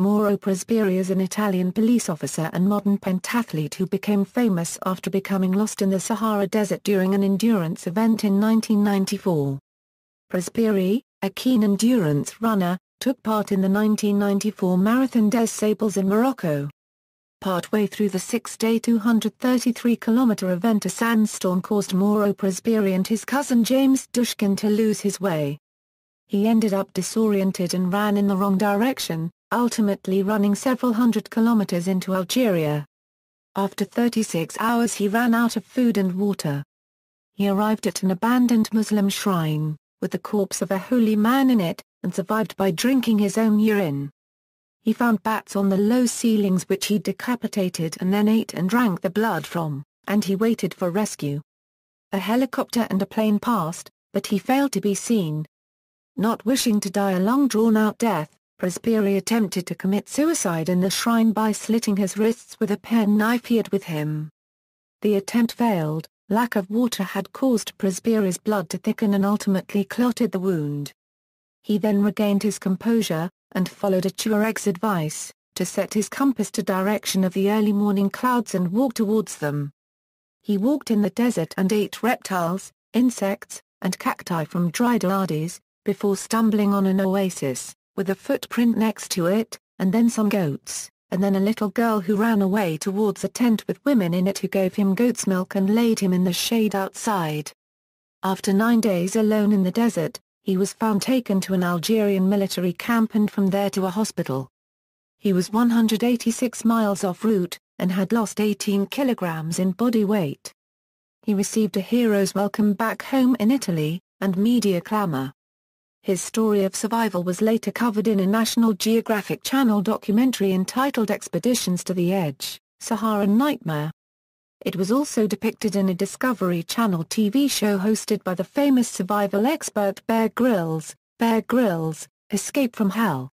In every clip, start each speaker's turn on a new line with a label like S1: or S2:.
S1: Mauro Prosperi is an Italian police officer and modern pentathlete who became famous after becoming lost in the Sahara Desert during an endurance event in 1994. Prosperi, a keen endurance runner, took part in the 1994 Marathon des Sables in Morocco. Partway through the six-day 233-kilometer event, a sandstorm caused Mauro Prosperi and his cousin James Dushkin to lose his way. He ended up disoriented and ran in the wrong direction, ultimately running several hundred kilometers into Algeria. After 36 hours he ran out of food and water. He arrived at an abandoned Muslim shrine, with the corpse of a holy man in it, and survived by drinking his own urine. He found bats on the low ceilings which he decapitated and then ate and drank the blood from, and he waited for rescue. A helicopter and a plane passed, but he failed to be seen. Not wishing to die a long drawn-out death, Prosperi attempted to commit suicide in the shrine by slitting his wrists with a penknife he had with him. The attempt failed. Lack of water had caused Prosperi's blood to thicken and ultimately clotted the wound. He then regained his composure, and followed a Tuareg's advice, to set his compass to direction of the early morning clouds and walk towards them. He walked in the desert and ate reptiles, insects, and cacti from dried wadis, before stumbling on an oasis, with a footprint next to it, and then some goats, and then a little girl who ran away towards a tent with women in it who gave him goat's milk and laid him in the shade outside. After 9 days alone in the desert, he was found taken to an Algerian military camp and from there to a hospital. He was 186 miles off route, and had lost 18 kilograms in body weight. He received a hero's welcome back home in Italy, and media clamor. His story of survival was later covered in a National Geographic Channel documentary entitled Expeditions to the Edge, Saharan Nightmare. It was also depicted in a Discovery Channel TV show hosted by the famous survival expert Bear Grylls, Escape from Hell.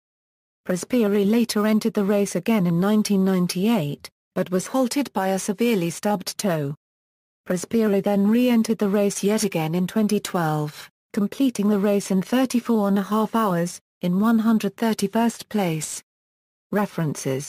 S1: Prosperi later entered the race again in 1998, but was halted by a severely stubbed toe. Prosperi then re-entered the race yet again in 2012. Completing the race in 34.5 hours, in 131st place. References